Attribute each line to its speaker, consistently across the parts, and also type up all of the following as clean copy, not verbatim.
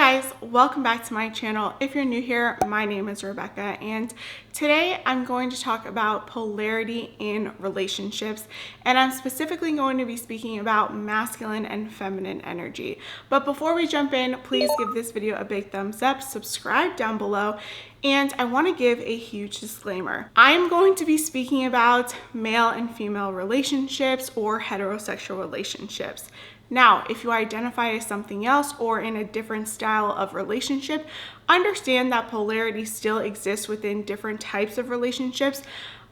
Speaker 1: guys, welcome back to my channel. If you're new here, my name is Rebecca, and today I'm going to talk about polarity in relationships, and I'm specifically going to be speaking about masculine and feminine energy. But before we jump in, please give this video a big thumbs up, subscribe down below, and I want to give a huge disclaimer. I'm going to be speaking about male and female relationships or heterosexual relationships. Now, if you identify as something else or in a different style of relationship, understand that polarity still exists within different types of relationships.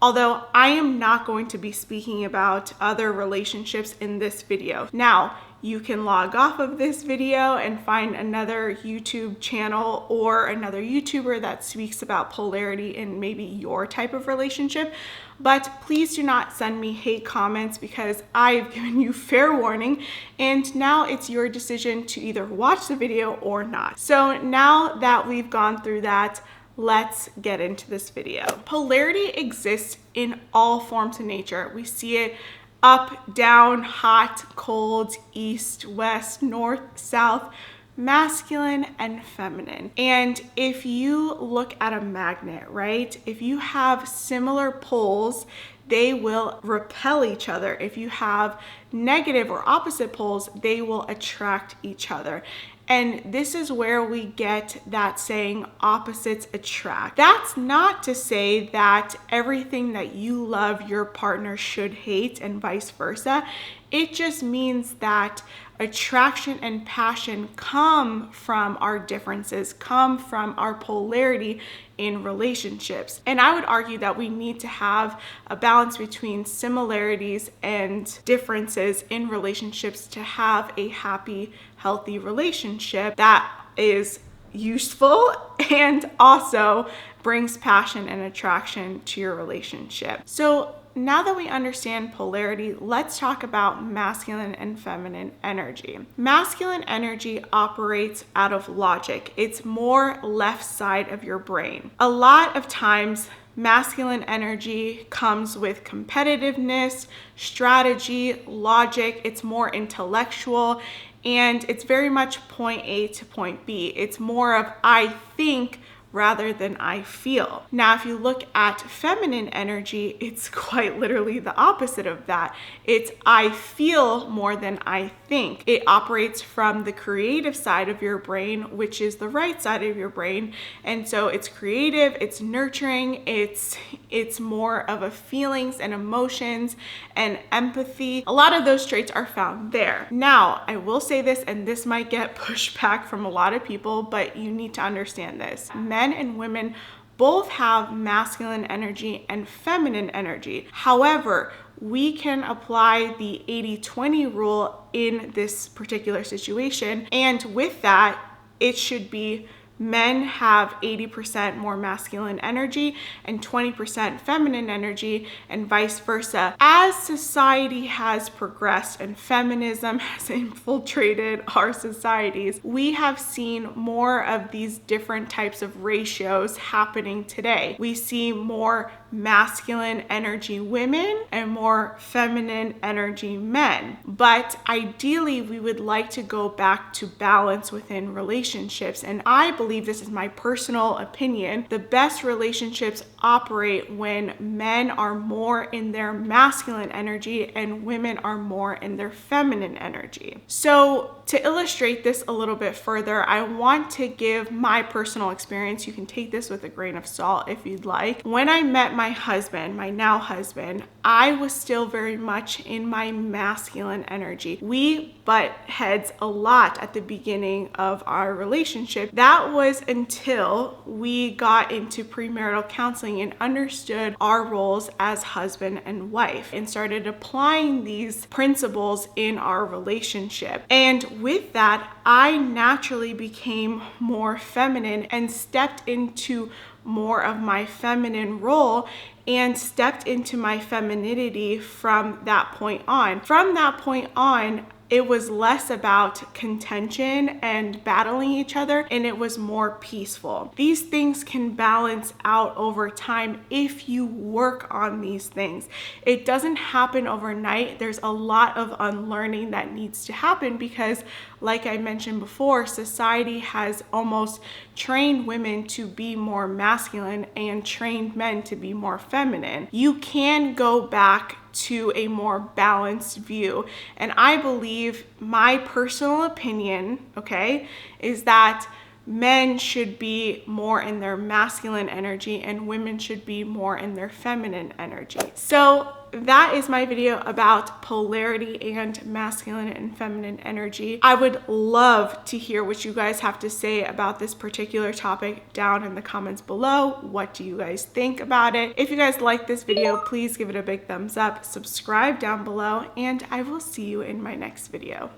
Speaker 1: Although I am not going to be speaking about other relationships in this video. Now, you can log off of this video and find another YouTube channel or another YouTuber that speaks about polarity in maybe your type of relationship. But please do not send me hate comments because I've given you fair warning, and now it's your decision to either watch the video or not. So now that we've gone through that, let's get into this video. Polarity exists in all forms of nature. We see it up, down, hot, cold, east, west, north, south, masculine and feminine. And if you look at a magnet, right? If you have similar poles, they will repel each other. If you have negative or opposite poles, they will attract each other. And this is where we get that saying, opposites attract. That's not to say that everything that you love your partner should hate and vice versa. It just means that attraction and passion come from our differences, come from our polarity in relationships. And I would argue that we need to have a balance between similarities and differences in relationships to have a happy, healthy relationship that is useful and also brings passion and attraction to your relationship. So now that we understand polarity, let's talk about masculine and feminine energy. Masculine energy operates out of logic. It's more left side of your brain. A lot of times, masculine energy comes with competitiveness, strategy, logic. It's more intellectual, and it's very much point A to point B. It's more of I think rather than I feel. Now, if you look at feminine energy, it's quite literally the opposite of that. It's I feel more than I think. It operates from the creative side of your brain, which is the right side of your brain. And so it's creative, it's nurturing, it's more of a feelings and emotions and empathy. A lot of those traits are found there. Now, I will say this, and this might get pushback from a lot of people, but you need to understand this. Men and women both have masculine energy and feminine energy. However, we can apply the 80-20 rule in this particular situation. And with that, it should be men have 80% more masculine energy and 20% feminine energy, and vice versa. As society has progressed and feminism has infiltrated our societies, we have seen more of these different types of ratios happening today. We see more masculine energy women and more feminine energy men. But ideally, we would like to go back to balance within relationships. And I believe, this is my personal opinion, the best relationships operate when men are more in their masculine energy and women are more in their feminine energy. So to illustrate this a little bit further, I want to give my personal experience. You can take this with a grain of salt if you'd like. When I met my husband, my now husband, I was still very much in my masculine energy. We butt heads a lot at the beginning of our relationship. That was until we got into premarital counseling and understood our roles as husband and wife and started applying these principles in our relationship. And with that, I naturally became more feminine and stepped into more of my feminine role and stepped into my femininity from that point on. From that point on, it was less about contention and battling each other, and it was more peaceful. These things can balance out over time if you work on these things. It doesn't happen overnight. There's a lot of unlearning that needs to happen because like I mentioned before, society has almost trained women to be more masculine and trained men to be more feminine. You can go back to a more balanced view. And I believe, my personal opinion, okay, is that men should be more in their masculine energy and women should be more in their feminine energy. So that is my video about polarity and masculine and feminine energy. I would love to hear what you guys have to say about this particular topic down in the comments below. What do you guys think about it? If you guys like this video, please give it a big thumbs up, subscribe down below, and I will see you in my next video.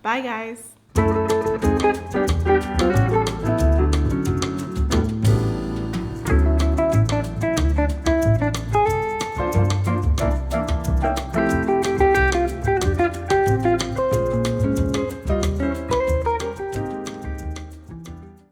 Speaker 1: Bye guys.